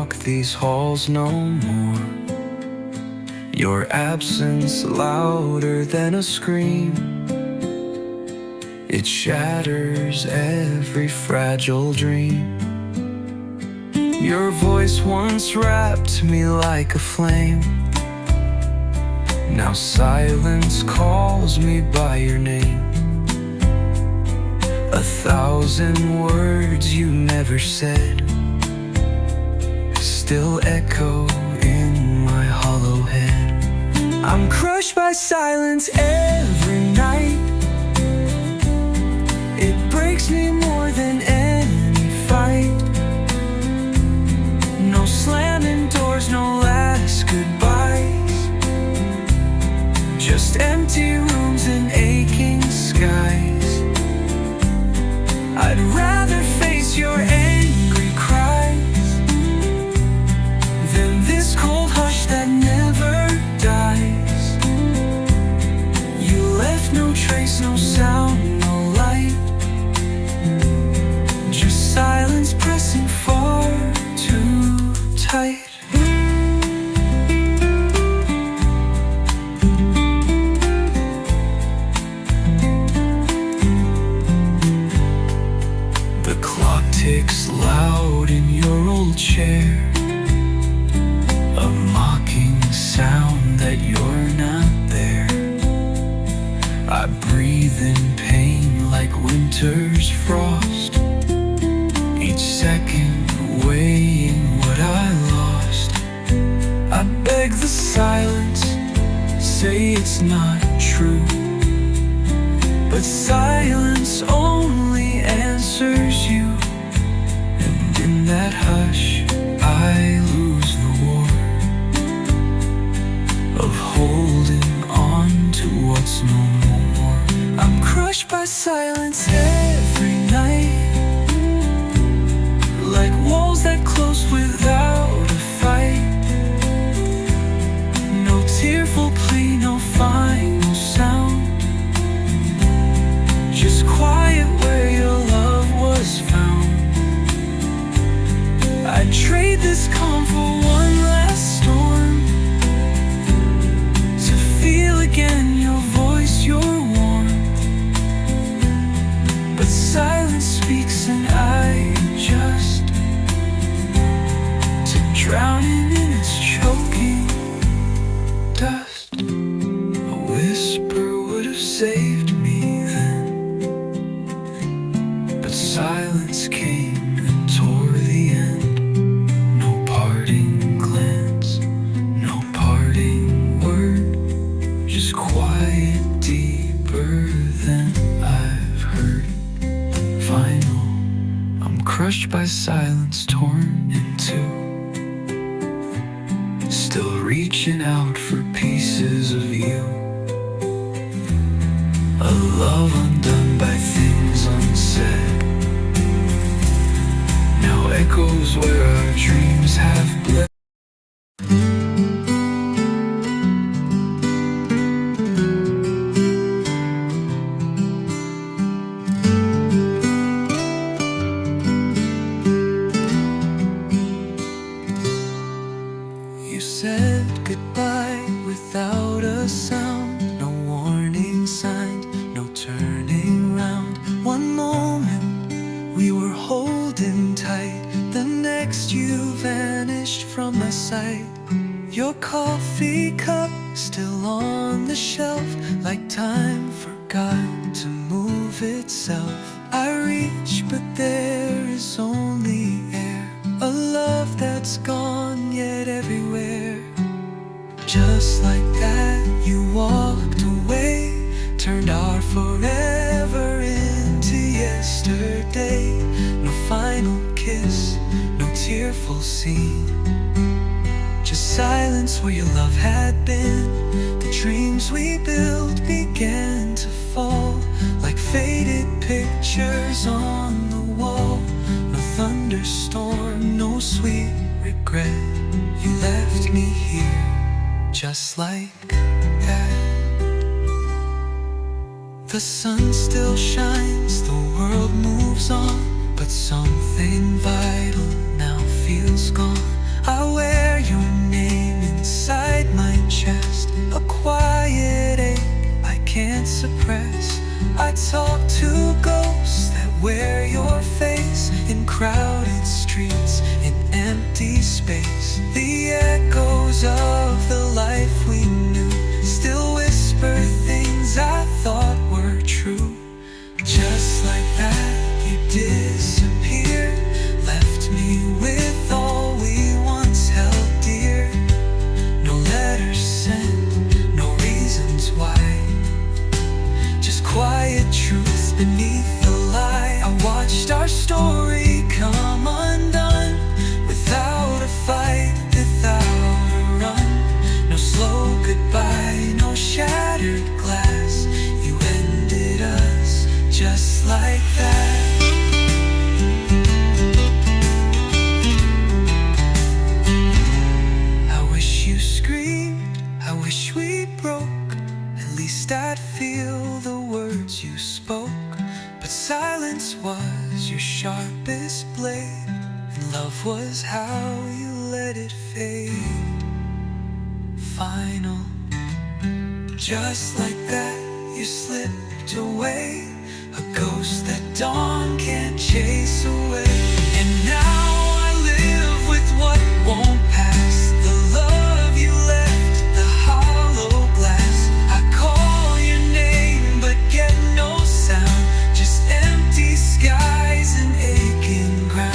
walk these halls no more. Your absence louder than a scream. It shatters every fragile dream. Your voice once wrapped me like a flame. Now silence calls me by your name. 1,000 words you never said still echo in my hollow head. I'm crushed by silence every night. It breaks me more than any fight. No slamming doors, no last goodbyes. Just empty rooms and aching skies. I'd rather face your angry cries than this cold hush that never dies. You left no trace, no sound, no light. Just silence pressing far too tight. The clock ticks loud in your old chair, a mocking sound that you're not there. I breathe in pain like winter's frost, each second weighing what I lost. I beg the silence, say it's not true, but silence only answers you. And in that hush I lose the war of holding on to what's no more. I'm crushed by silence every night, like walls that close without a fight. No tearful plea, no final sound. Just quiet where your love was found. I'd trade this calm for one last storm, to feel again your voice, your warmth. But silence speaks and I adjust to drowning in its choking dust. A whisper would have saved me then, but silence came and tore the end. No parting glance, no parting word, just quiet deeper than I've heard. Final, I'm crushed by silence, torn in two, still reaching out for pieces of you. A love undone by things unsaid, now echoes where our dreams have bled. You said goodbye without a sound, no warning signs, no turning round. One moment we were holding tight, the next you vanished from my sight. Your coffee cup still on the shelf, like time forgot to move itself. I reach but there is only air, a love that's gone yet everywhere. Just like that you walked away, turned our forever into yesterday. No final kiss, no tearful scene, just silence where your love had been. The dreams we built began to fall, like faded pictures on the wall. No thunderstorm, no sweet regret. You left me here just like that. The sun still shines, the world moves on, but something vital now feels gone. I wear your name inside my chest, a quiet ache I can't suppress. I talk to ghosts that wear your face, in crowded streets, in empty space. The echoes of the life we knew still whisper things I thought were true. Just like that, you disappeared, left me with all we once held dear. No letters sent, no reasons why, just quiet truth beneath the lie. I watched our story come undone, without a fight, without a run. No slow goodbye, no shattered glass. You ended us just like that. I wish you screamed, I wish we broke. At least I'd feel the words you spoke. But silence was your sharpest blade, and love was how you let it fade. Final, just like that, you slipped away, a ghost that dawn can't chase away. And now I live with what won't pass, the love you left, the hollow glass. I call your name but get no sound, just empty skies and aching ground.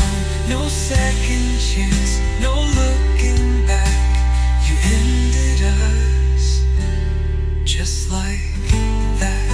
No second chance, no looking back. You ended us just like that.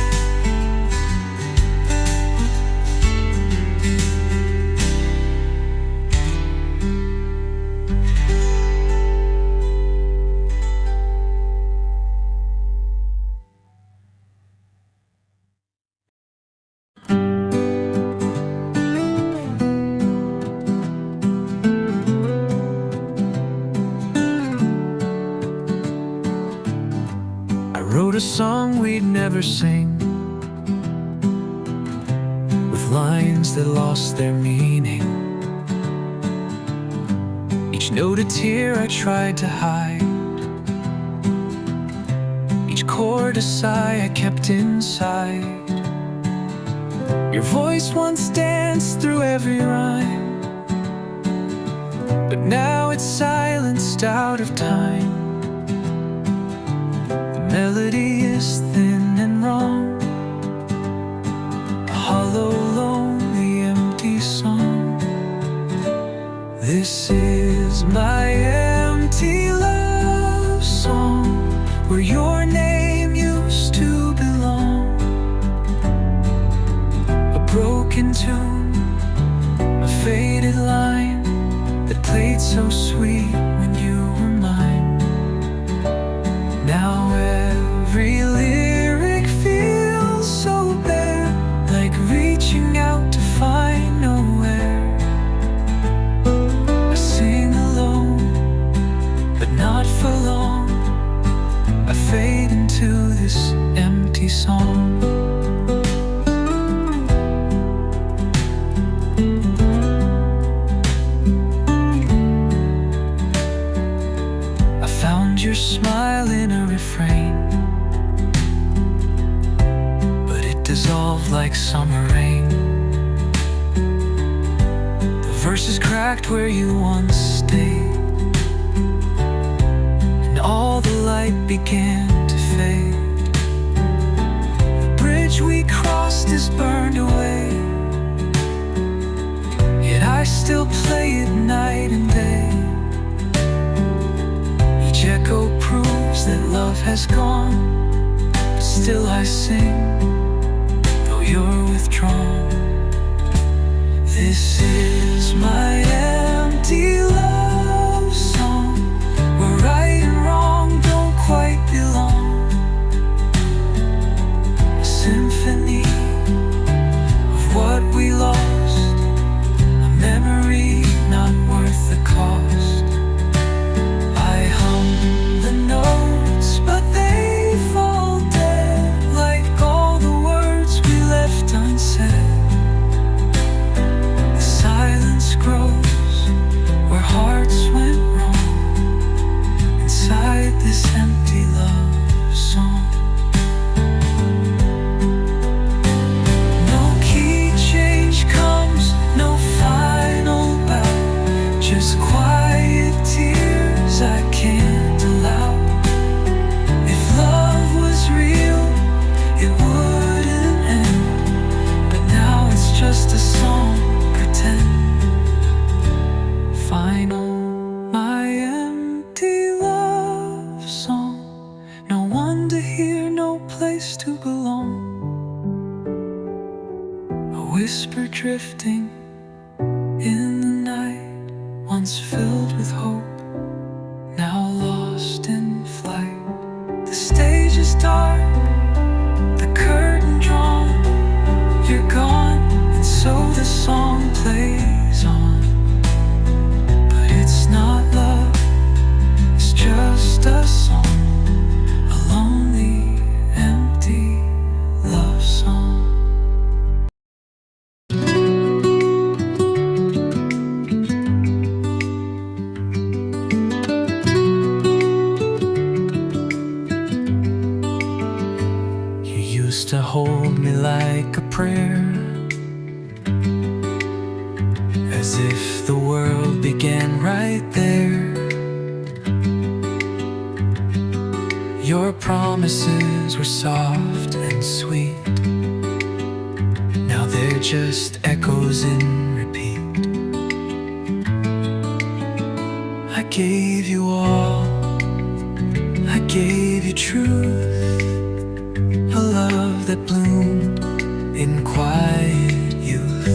I wrote a song we'd never sing, with lines that lost their meaning. Each note a tear I tried to hide, each chord a sigh I kept inside. Your voice once danced through every rhyme, but now it's silenced out of time. Melody is thin and wrong, a hollow, lonely, empty song. This is my empty love song, where your name used to belong. A broken tune, a faded line that played so sweet when you were mine. Now every lyric feels so bare, like reaching out to find nowhere. I sing alone, but not for long. I fade into this empty song. I found your smile in a refrain, dissolved like summer rain. The verses cracked where you once stayed, and all the light began to fade. The bridge we crossed is burned away, yet I still play it night and day. Each echo proves that love has gone, but still I sing, you're withdrawn. This is my empty love song, where right and wrong don't quite belong. A symphony of what we lost, a memory not worth the cost. I hum the notes, but they fall dead, like all the words we left unsaid. The silence grows where hearts filled with hope, now lost in flight. The stage is dark, the curtain drawn, you're gone, and so the song plays on. But it's not love, it's just a song, a lonely, empty love song. Used to hold me like a prayer, as if the world began right there. Your promises were soft and sweet, now they're just echoes in repeat. I gave you all, I gave you truth, a love that bloomed in quiet youth.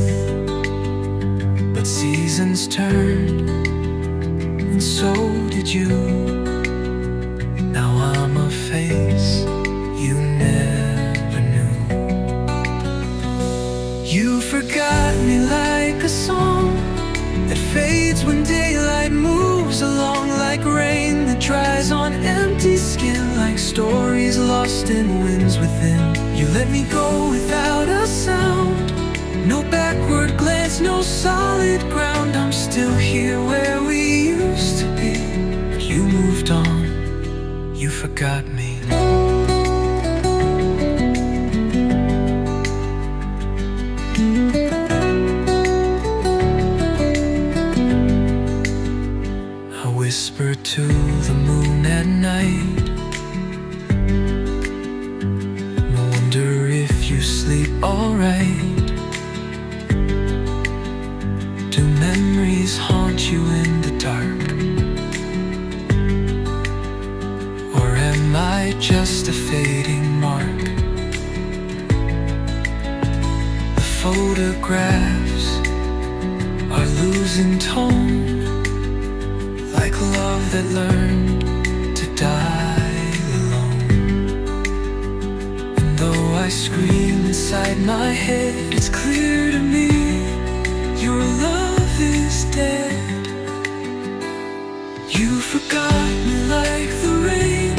But seasons turned, and so did you. Now I'm a face you never knew. You forgot me like a song that fades when daylight moves along, like rain that dries on empty skin, like stories lost in winds within. You let me go without a sound, no backward glance, no solid ground. I'm still here where we used to be. You moved on, you forgot me. I whisper to the moon at night, I wonder if you sleep alright. Do memories haunt you in the dark, or am I just a fading mark? The photographs are losing tone, like love that learned to die alone. And though I scream inside my head, it's clear to me your love is dead. You forgot me like the rain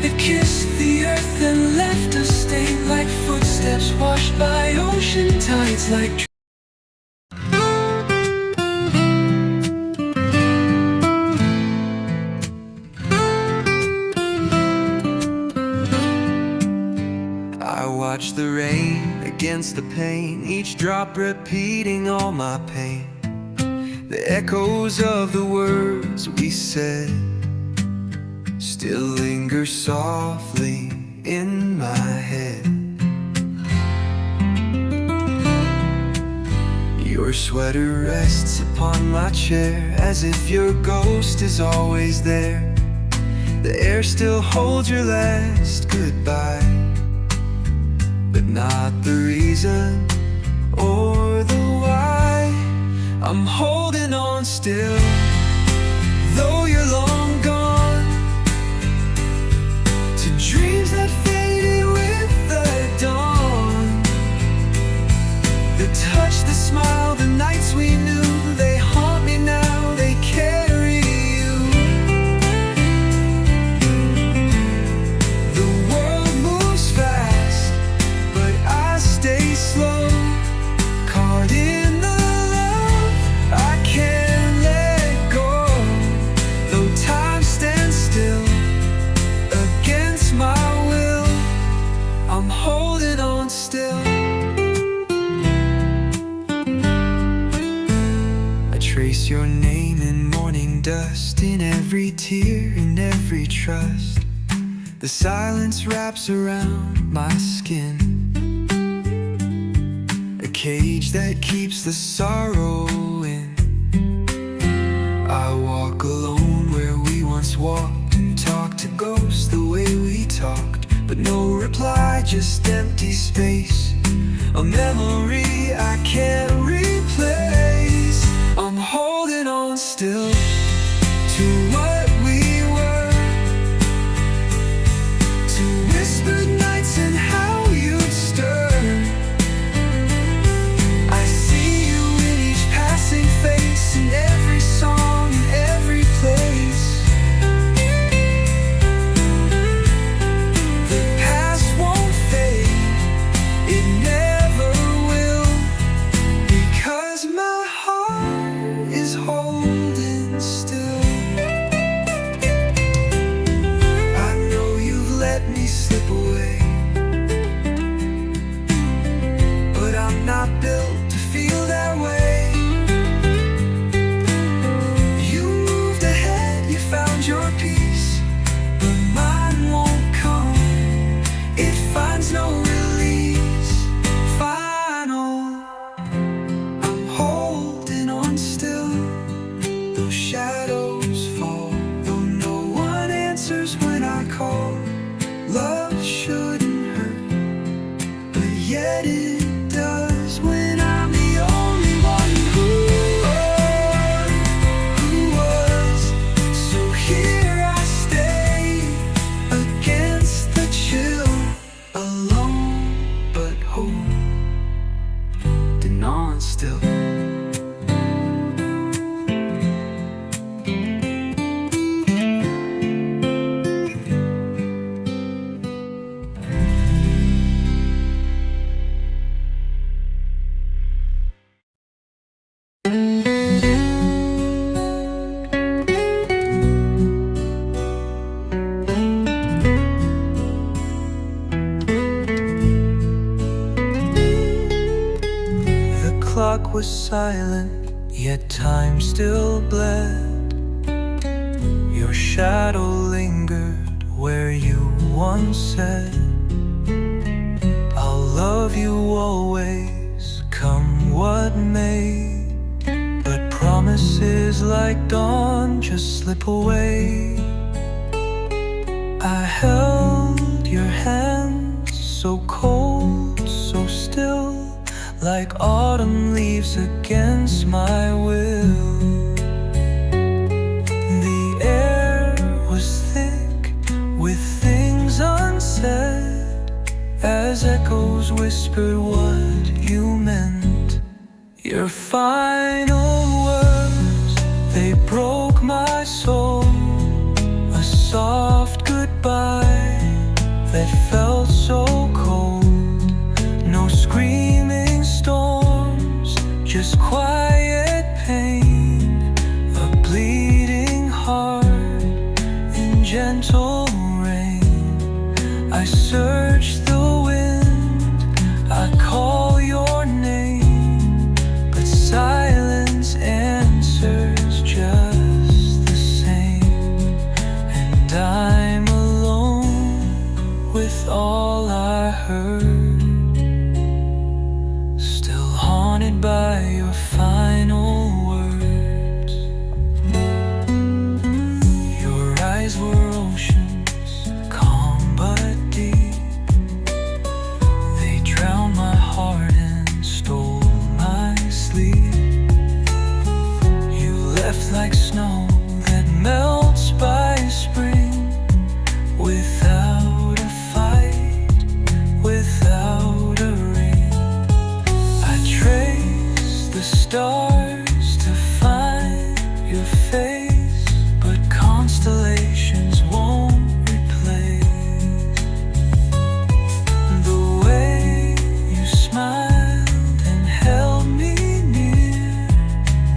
that kissed the earth and left a stain, like footsteps washed by ocean tides, like I watch the rain against the pain, each drop repeating all my pain. The echoes of the words we said still linger softly in my head. Your sweater rests upon my chair, as if your ghost is always there. The air still holds your last goodbye, but not the reason or the why. I'm holding on still, though you're long gone, to dreams that faded with the dawn. The touch, the smile, the nights we knew, they haunt me now, they carry you. The world moves fast, but I stay slow, caught in the love I can't let go. Though time stands still against my will, I'm holding on still. I trace your name in morning dust, in every tear, in every trust. The silence wraps around my skin, a cage that keeps the sorrow in. I walk alone where we once walked, and talk to ghosts the way we talked, but no reply, just empty space, a memory I can't replace. I'm holding on still, to what we were, to whispered nights and how you'd stir. I see you in each passing face, in every song, in every place. The past won't fade, it never will, because my heart is holding still. I know you've let me slip away, but I'm not built to feel that way. You moved ahead, you found your peace, but mine won't come. It finds no release. Final, I'm holding on still. Those shadows fall, though no one answers when I call. Love shouldn't hurt, but yet it does when I'm the only one who was. So here I stay against the chill, alone but holding on still. The clock was silent, yet time still bled. Your shadow lingered where you once said, I'll love you always, come what may. But promises like dawn just slip away. I held your hand so cold, so still, like autumn leaves against my will. The air was thick with things unsaid, as echoes whispered what you meant. Your final words, they broke my soul. A soft goodbye that felt so cold. No screaming storms, just quiet pain. A bleeding heart in gentle rain. I search the wind, I call your name, but silence answers just the same. And I'm alone with all I heard, still haunted by your final words. Your eyes were oceans, calm but deep. They drowned my heart and stole my sleep. You left like snow that melts by spring, without a fight, without a ring. I trace the stars to find your face, but constellations won't replace the way you smiled and held me near.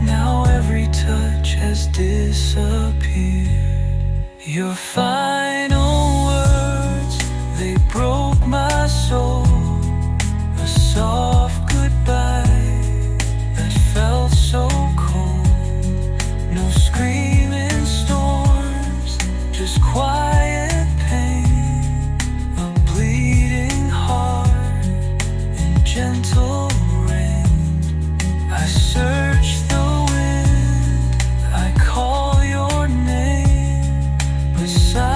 Now every touch has disappeared. Your final words, they broke my soul. A soft goodbye that felt so cold. No screaming storms, just quiet pain. A bleeding heart in gentle rain. I search the wind, I call your name, beside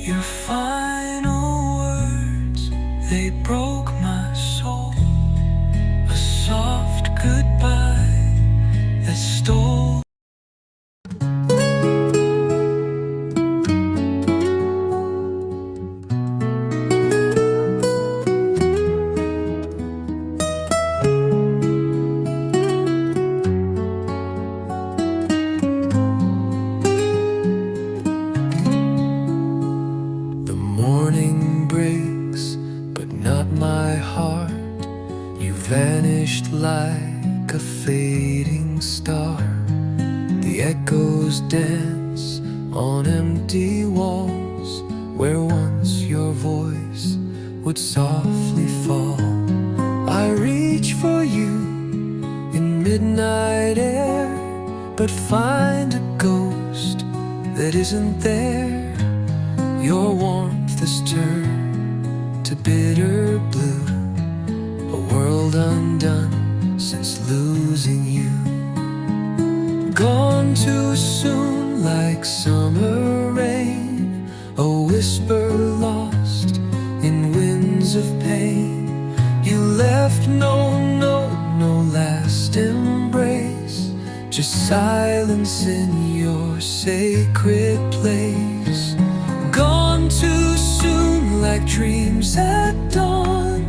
Your final words, they broke my soul. A soft goodbye that stole. The morning breaks, but not my heart. You vanished like a fading star. The echoes dance on empty walls, where once your voice would softly fall. I reach for you in midnight air, but find a ghost that isn't there. Your warmth has turned to bitter blue, a world undone since losing you. Gone too soon like summer rain, a whisper lost in winds of pain. You left no note, no last embrace, just silence in your sacred place. Gone too soon like dreams at dawn.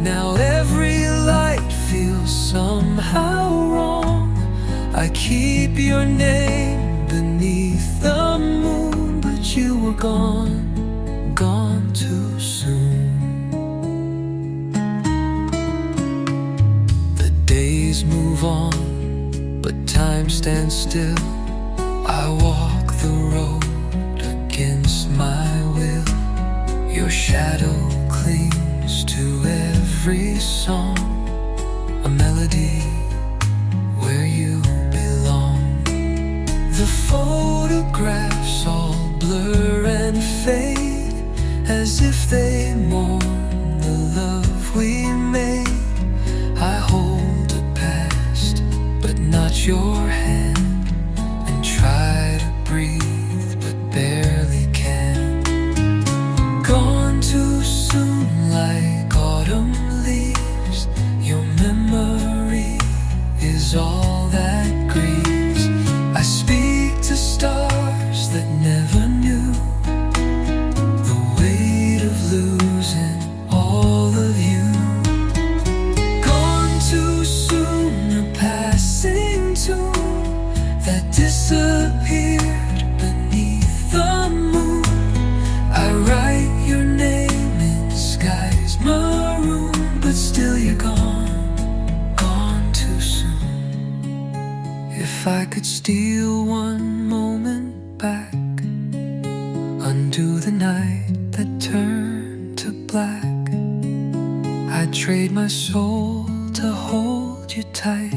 Now every light feels somehow wrong. I keep your name beneath the moon, but you were gone, gone too soon. The days move on, but time stands still. I walk the road against my will. Your shadow clings to every song, a melody where you belong. The photographs all blur and fade, as if they mourn the love we made. I hold the past, but not your hand, and try to breathe, but barely can. Gone too soon like autumn leaves. Your memory is all that grieves. I speak to stars that never knew the weight of losing all of you. Gone too soon, a passing tune that disappeared beneath the moon. I write your name in skies maroon, but still you're gone, gone too soon. If I could steal one moment back, undo the night that turned to black, I'd trade my soul to hold you tight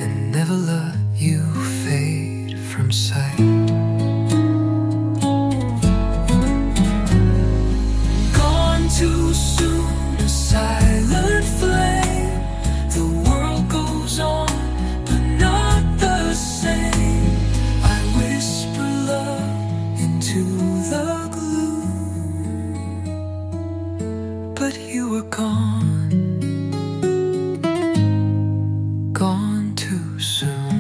and never let you fade from sight. Gone too soon, a silent flame. The world goes on, but not the same. I whisper love into the gloom, but you were gone, gone too soon.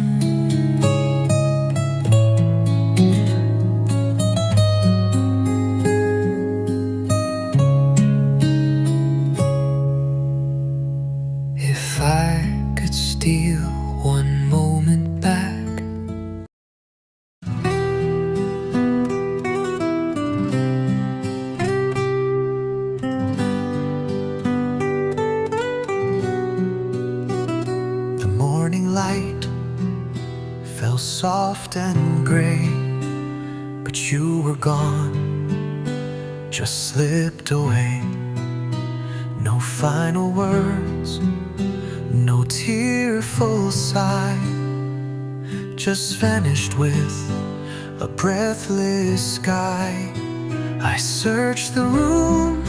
If I could steal one moment back. The morning light fell soft and gray, but you were gone, just slipped away. No final words, no tearful sigh, just vanished with a breathless sky. I searched the room,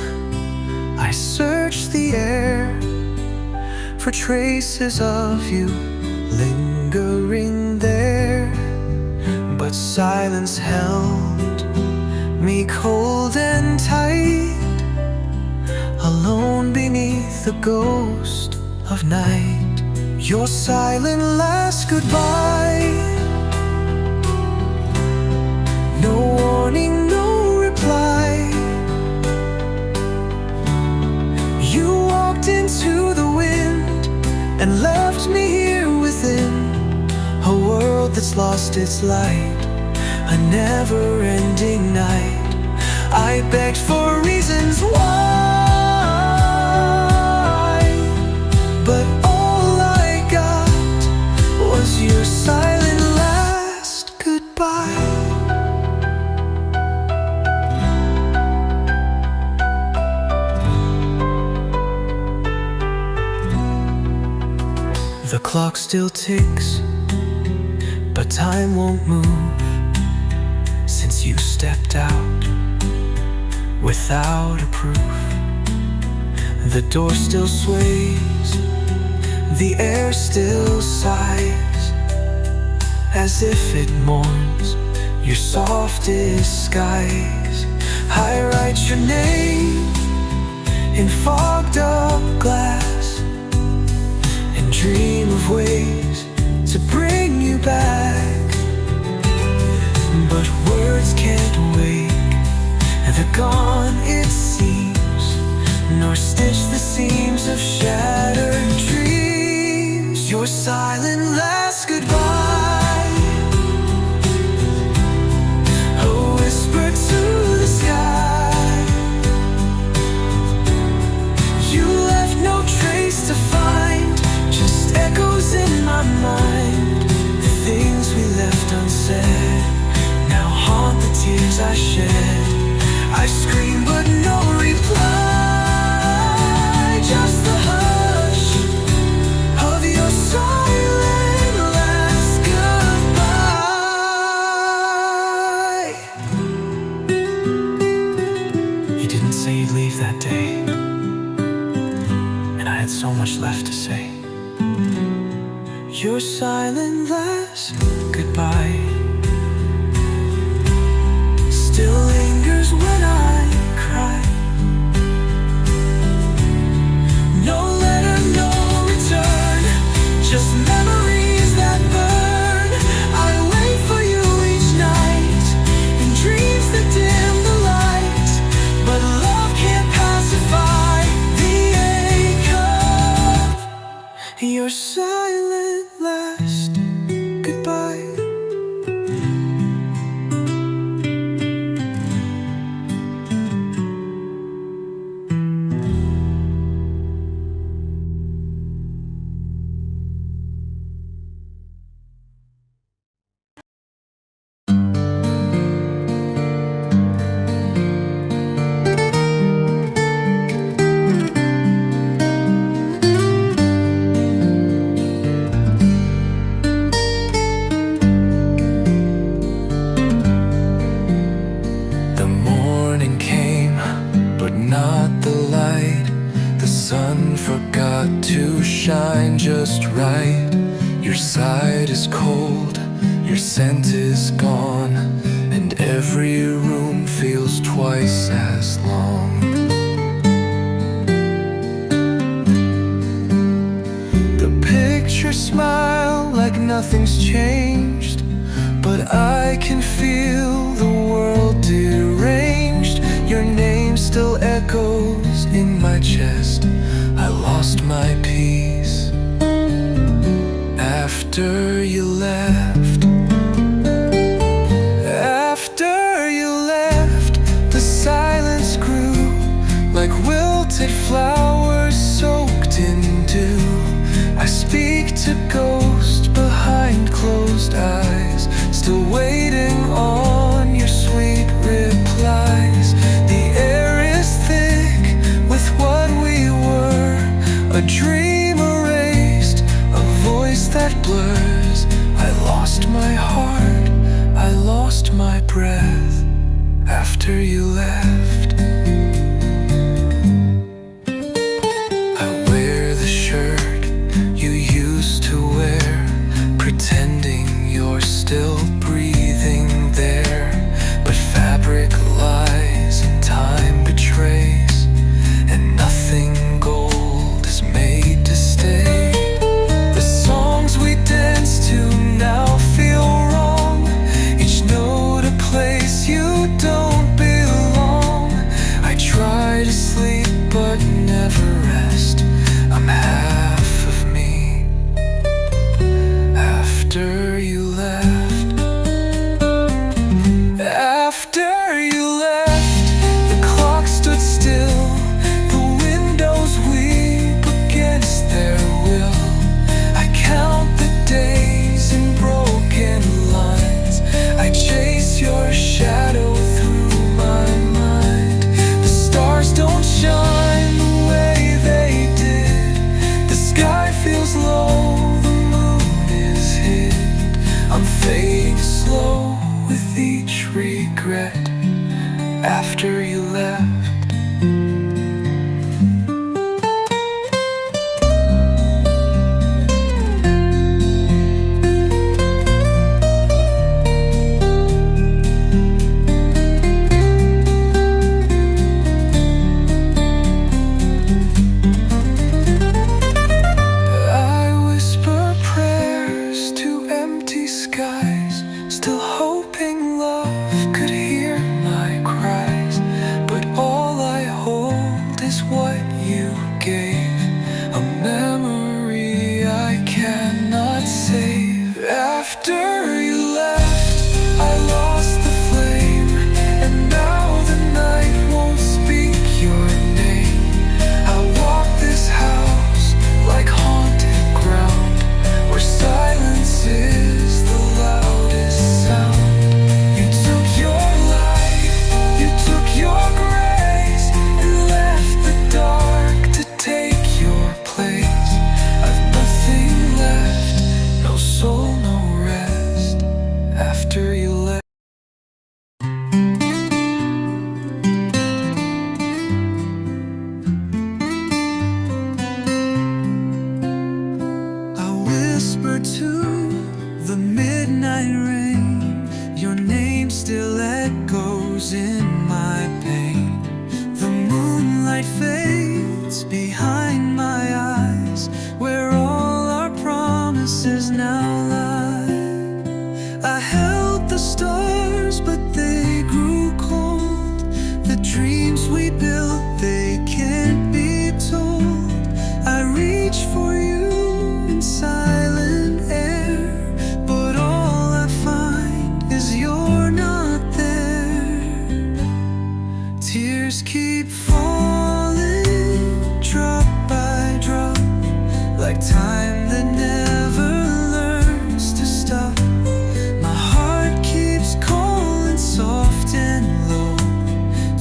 I searched the air for traces of you lingering there, but silence held me the ghost of night. Your silent last goodbye. No warning, no reply. You walked into the wind and left me here within a world that's lost its light, a never-ending night. I begged for reasons why, but all I got was your silent last goodbye. The clock still ticks, but time won't move since you stepped out without a proof. The door still sways, the air still sighs, as if it mourns your softest skies. I write your name in fogged up glass and dream of ways to bring you back. But words can't wake the gone, it seems, nor stitch the seams of shattered dreams. Your silent last goodbye, a whisper to the sky. You left no trace to find, just echoes in my mind. The things we left unsaid now haunt the tears I shed. I scream but no reply, just the hush of your silent last goodbye. You didn't say you'd leave that day, and I had so much left to say. Your silent last goodbye still lingers when I cry. No letter, no return, just memories that burn. I wait for you each night in dreams that dim the light, but love can't pacify the ache of your silent last goodbye. To shine just right. Your side is cold, your scent is gone, and every room feels twice as long. The pictures smile like nothing's changed, but I can feel the world deranged. Your name still echoes in my chest. I lost my peace after you left. After you left, the silence grew like wilted flowers soaked in dew. I speak to ghosts behind closed eyes, still waiting on your sweet replies. The air is thick with what we were, a dream erased, a voice that blurs. I lost my heart, I lost my breath after you left. I wear the shirt you used to wear, pretending you're still breathing there. But fabric lies and time betrays, and nothing gold after you left. Still hoping love could hear my cries, but all I hold is what you gave, a memory I cannot save. After you left, I lost the flame, and now the night won't speak your name. I walk this house like haunted ground, where silence is the loudest sound. You took your life, you took your grace, and left the dark to take your place. I've nothing left, no soul, no rest, after you left. I whisper to the midnight rain, your name still echoes in my pain. The moonlight fades behind my eyes, where all our promises now lie. I held the stars, but they grew cold. The dreams we built, they can't be told. I reach for you in silent air, but all I find is you're not there. Tears keep falling, drop by drop, like time that never learns to stop. My heart keeps calling soft and low,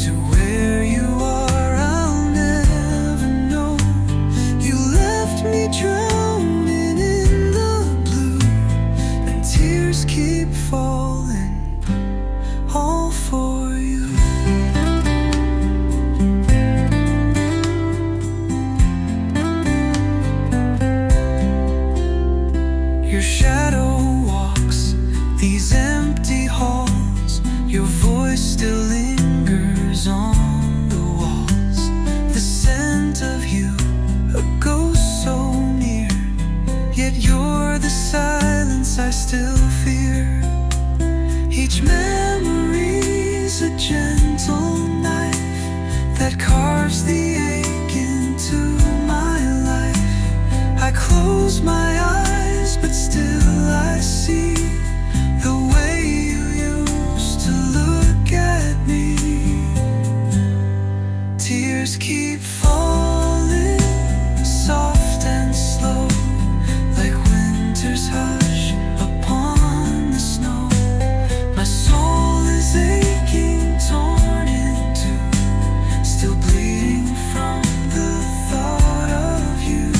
to where you are I'll never know. You left me drowning in the blue, and tears keep falling, all for you. Your shadow walks these empty halls, your voice still lingers on the walls. The scent of you, a ghost so near, yet you're the silence I still fear. Each memory's a gentle knife that carves the ache into my life. I close my eyes, but still I see the way you used to look at me. Tears keep falling, soft and slow, like winter's hush upon the snow. My soul is aching, torn in two, still bleeding from the thought of you.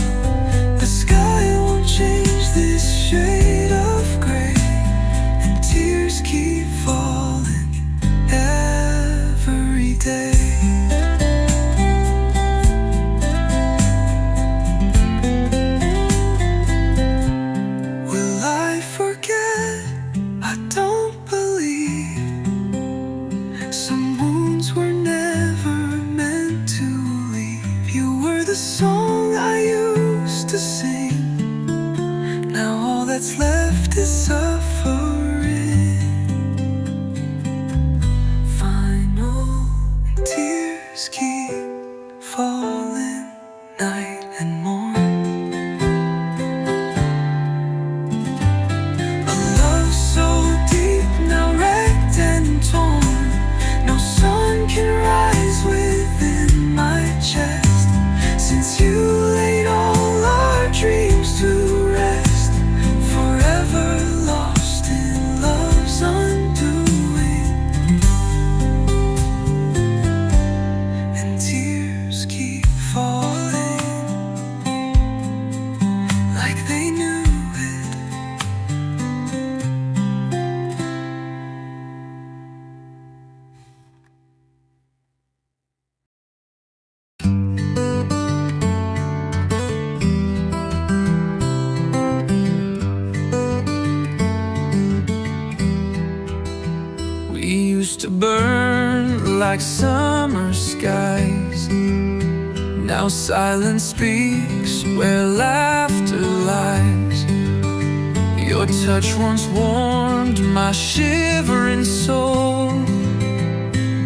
The sky won't change this shade of gray, and tears keep falling every day. Will I forget? I don't believe. Some wounds were never meant to leave. You were the song I used to sing. Now all that's left is suffering. Final tears. like summer skies. Now silence speaks where laughter lies. Your touch once warmed my shivering soul,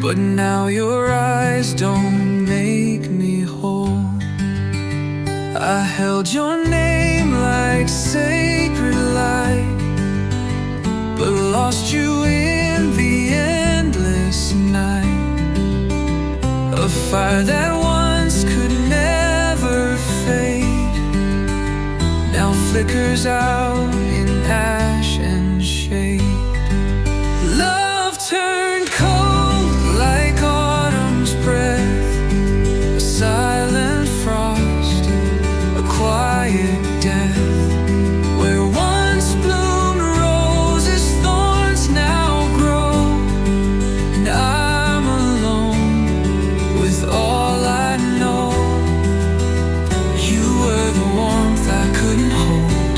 but now your eyes don't make me whole. I held your name like sacred light, but lost you in the endless night. A fire that once could never fade now flickers out in ash and shade. Love turned cold like autumn's breath, a silent frost, a quiet death. Where once bloomed roses, thorns now grow, and I'm alone with all I know. You were the warmth I couldn't hold,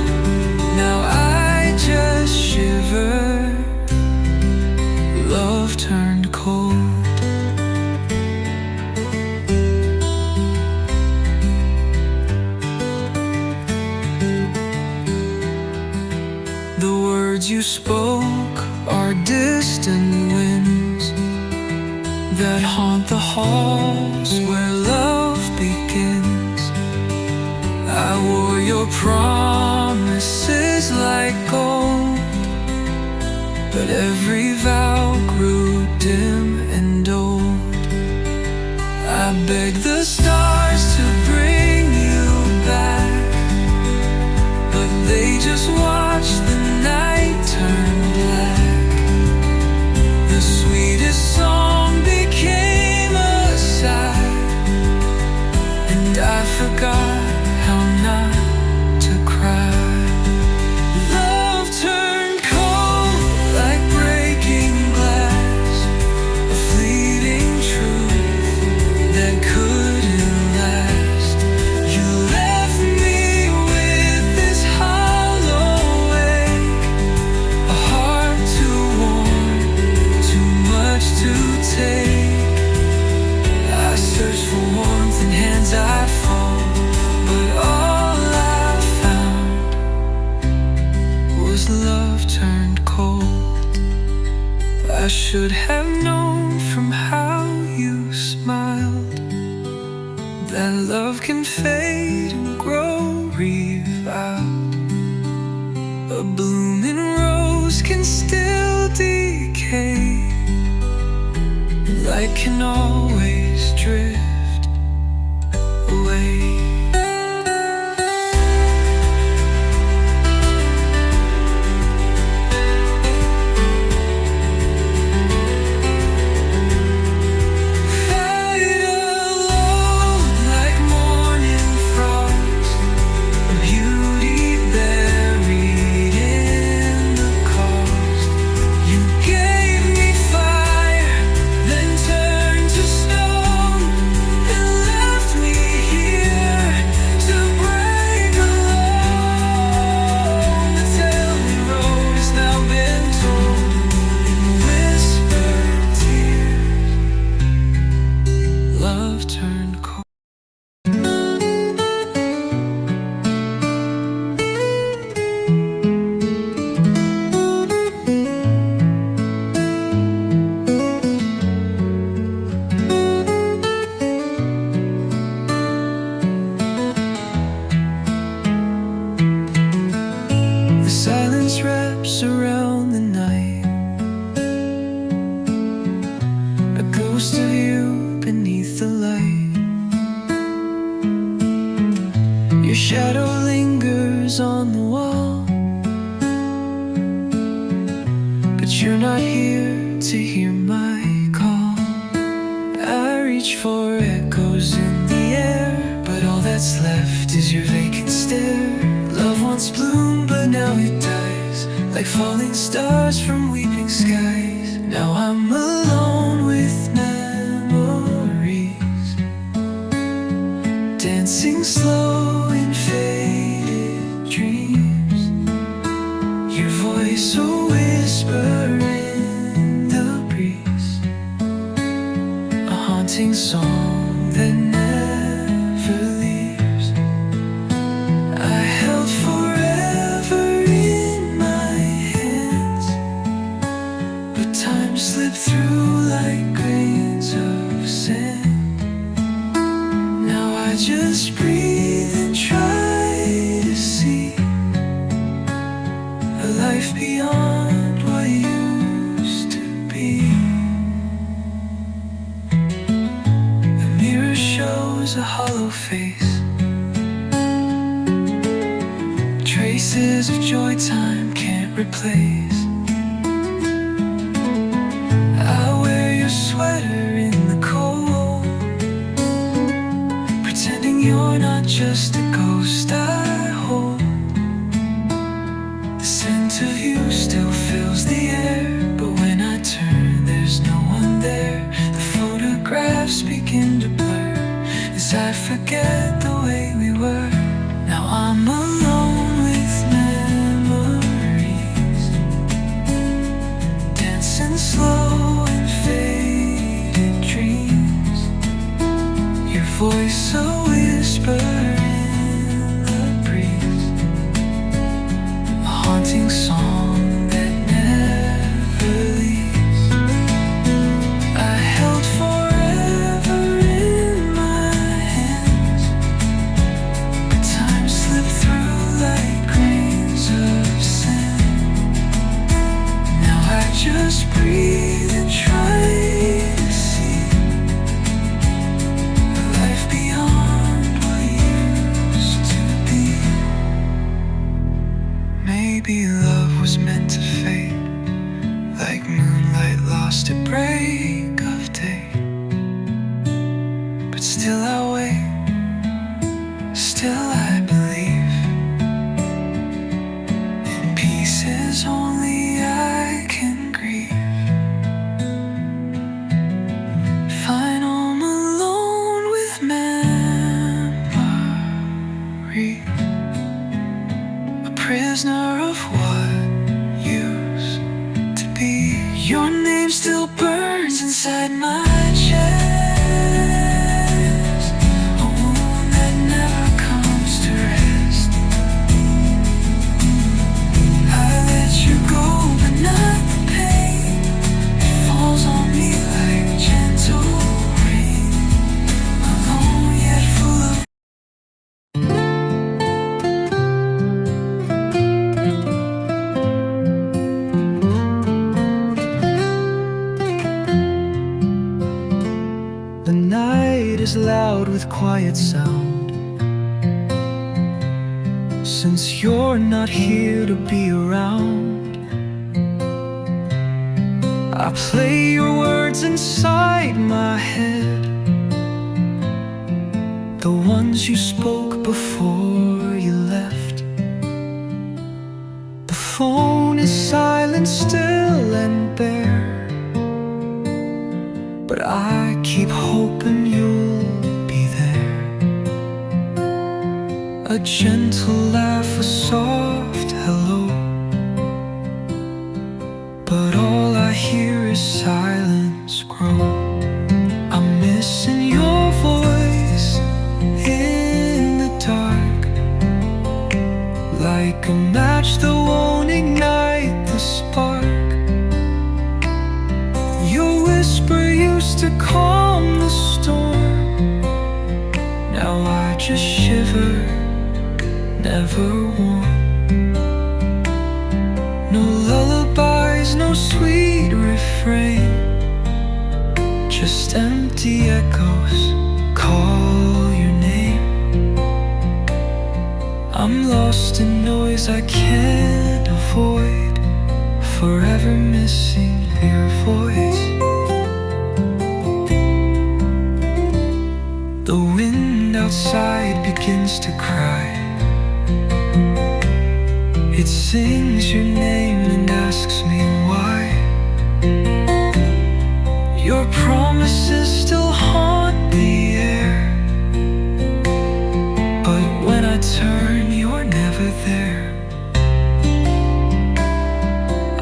now I just shiver. Love turned cold. The words you spoke are distant winds that haunt the halls where love begins. I wore your promises like gold, but every vow grew dim and old. I begged the stars to bring you back, but they just watched the night turn black. The sweetest song became a sigh, and I forgot how not to cry. Love turned cold like breaking glass, a fleeting truth that couldn't last. You left me with this hollow ache, a heart too warm, too much to take. I searched for warmth in hands I fall, but all I found was love turned cold. I should have known from how you smiled that love can fade and grow revived. A blooming rose can still decay, light can always drift away. Fight alone like morning frost, a beauty buried in the cost. You gave me fire, then turned to stone, and left me here to break alone. The tailing road has now been told in whispered tears. Love turned cold. The silence wraps around the night, a ghost of you beneath the light. Your shadow lingers on the wall, but you're not here to hear my call. I reach for echoes in the air, but all that's left is your vacant stare. Love once bloomed, but now it dies like falling stars from weeping skies. Now I'm alone with memories, dancing slow in faded dreams. Your voice a whisper in the breeze. haunting song that never leaves. I held forever in my hands, but time slipped through like grains of sand. Now I just breathe and try to see a life beyond what used to be. The mirror shows a hollow face, traces of joy time can't replace. I wear your sweater in the cold, pretending you're not just a ghost I hold. The scent of you still fills the air, but when I turn there's no one there. The photographs begin to blur as I forget the way we were. Now I'm alone with memories, dancing slow in faded dreams. Your voice a whisper in the breeze, a haunting song that never leaves. I held forever in my hands, but time slipped through like grains of sand. Now I just breathe and try to see a life beyond what used to be. Maybe love was meant to fade, like moonlight lost at break of day. But still I wait, still I believe in pieces only I can grieve. Fine, I'm alone with memory, a prisoner of what used to be. Your name still burns inside my chest, a wound that never comes to rest. I let you go, but not the pain. It falls on me like gentle rain, alone yet full of. The night is loud with quiet sound, since you're not here to be around. I play your words inside my head, the ones you spoke before you left. The phone is silent, still and bare, but I keep hoping you'll be there. A gentle laugh, a soft hello, but all I hear is silence grow. I'm missing your voice in the dark, like a match that won't ignite the spark. Your whisper used to calm the storm, now I just shiver, never warm. No lullabies, no sweet refrain, just empty echoes call your name. I'm lost in noise I can't avoid, forever missing your voice. The wind outside begins to cry, it sings your name and asks me why. Your promises still haunt the air, but when I turn you're never there.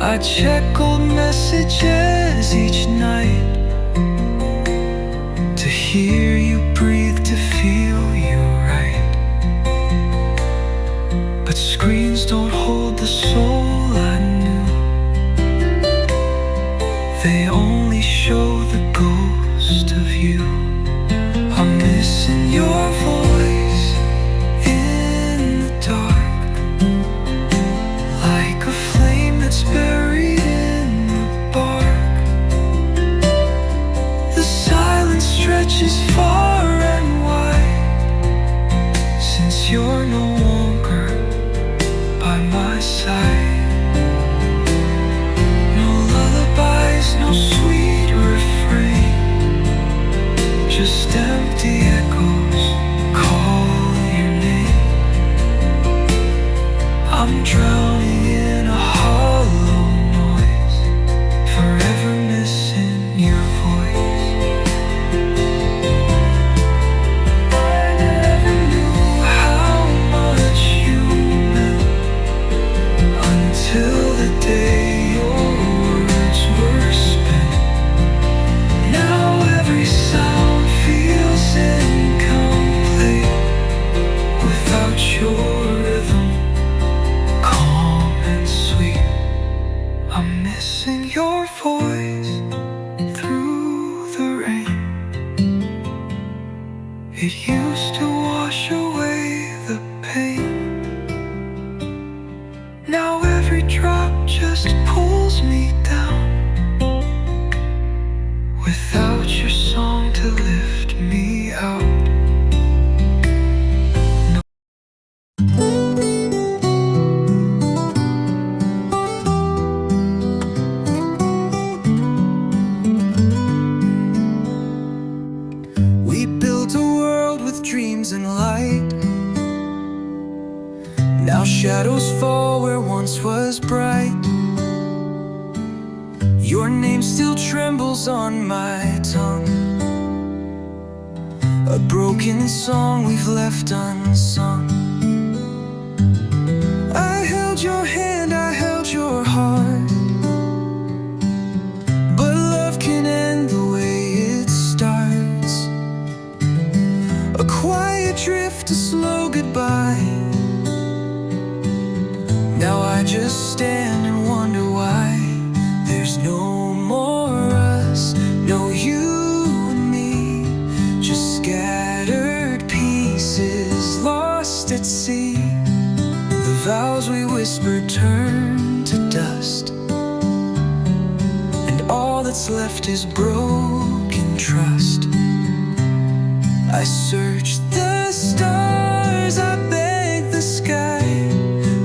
I check old messages each night to hear you breathe to feel you right. But screens don't hold the soul I knew. They only show the ghost of you. I'm missing your voice in the dark, like a flame that's buried in the bark. The silence stretches far and wide, since you're no longer by my side. No lullabies, no sweet refrain, just empty echoes call your name. I'm drowning in a hollow noise, forever missing your voice. I never knew how much you meant until the day your words were spent. Now every sound feels incomplete without your rhythm, calm and sweet. I'm missing your voice through the rain. It used to wash away the pain. Now every drop just pulls me down, without your song to lift me out. We built a world with dreams and light. Now shadows fall where once was bright. Your name still trembles on my tongue, a broken song we've left unsung. I held your hand, I held your heart, but love can end the way it starts. A quiet drift, a slow goodbye. Now I just stand and wonder why there's no more us, no you and me, just scattered pieces lost at sea. The vows we whispered turn to dust, and all that's left is broken trust. I search the stars, I beg the sky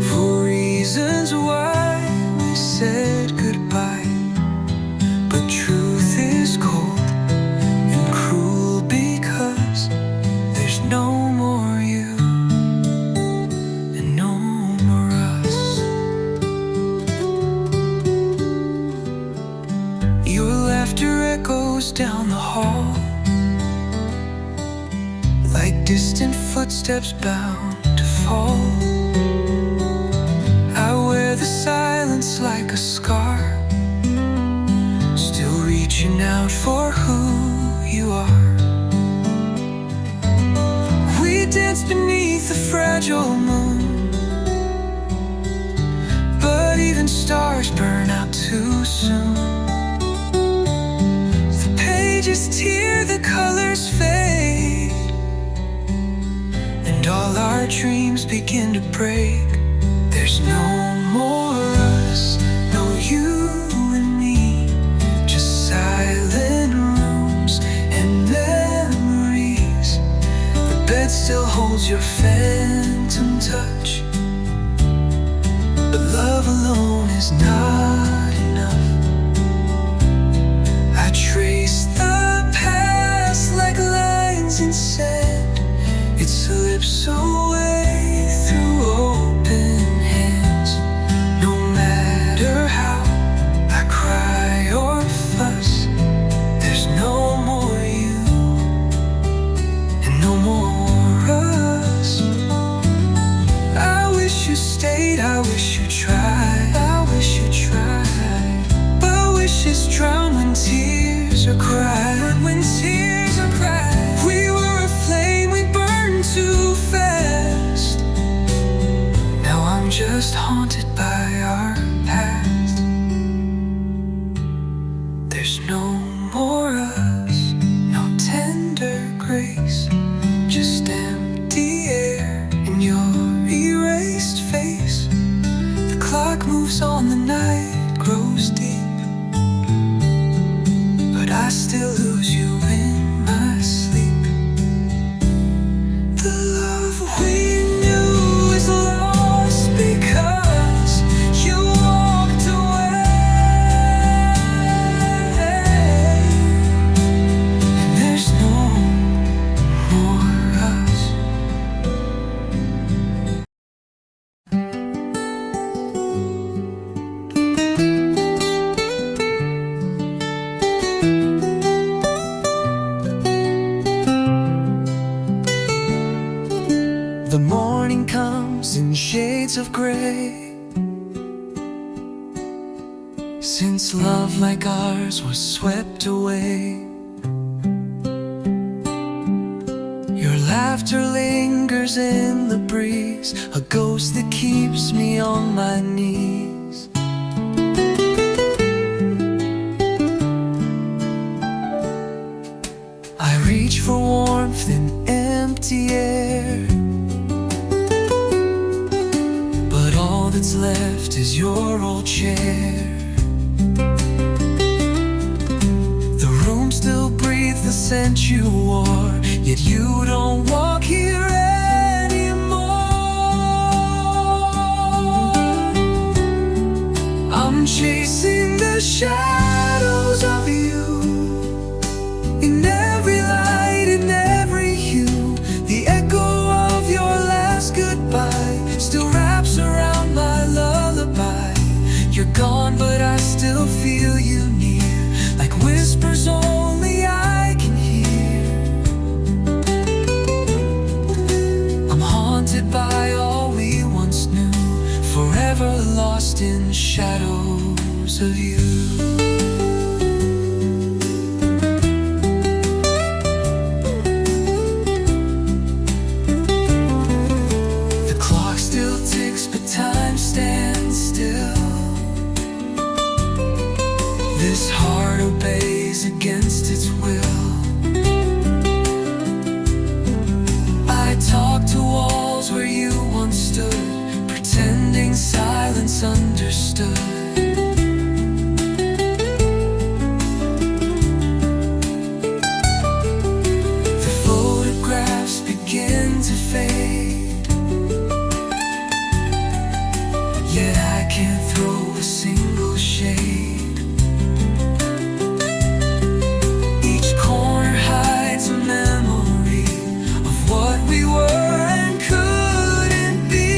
for reasons why we said goodbye. But truth is cold and cruel because there's no more you and no more us. Your laughter echoes down the hall, like distant footsteps bound to fall. I wear the silence like a scar, still reaching out for who you are. We danced beneath the fragile moon, but even stars burn out too soon. The pages tear, the colors fade, and all our dreams begin to break. There's no more us, no you and me, just silent rooms and memories. The bed still holds your phantom touch, but love alone is not enough. I trace the past like lines in sand. It slips away through open hands. No matter how I cry or fuss, there's no more you and no more us. I wish you stayed, I wish you tried, I wish you tried. shades of gray. Since love like ours was swept away, your laughter lingers in the breeze, a ghost that keeps me on my knees. I reach for warmth in empty air, but all that's left is your old chair. The room still breathes the scent you wore, yet you don't walk here anymore. I'm chasing the shadows of you, in every light, in every hue. The echo of your last goodbye still wraps around my lullaby. You're gone, but I still feel you near, like whispers only I can hear. I'm haunted by all we once knew, forever lost in shadows of you. Time stands still. This heart obeys against its will. I talk to walls where you once stood, pretending silence understood. The photographs begin to fade, yet I can't throw a single shade. Each corner hides a memory of what we were and couldn't be.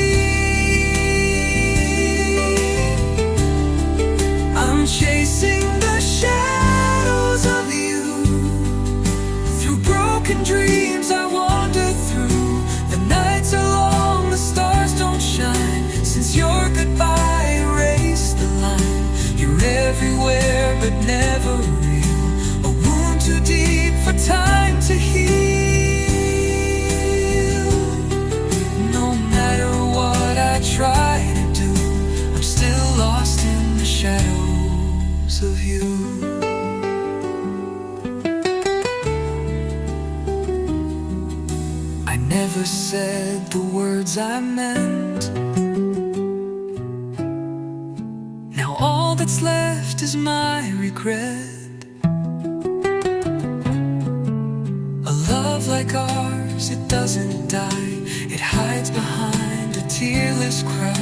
I'm chasing the shadows of you. Through broken dreams I wander through. The nights are long, the stars don't shine, since your goodbye erased the line. You're everywhere but never real, a wound too deep for time to heal. No matter what I try to do, I'm still lost in the shadows of you. I never said the words I meant. Now all that's left is my regret. A love like ours, it doesn't die, it hides behind a tearless cry.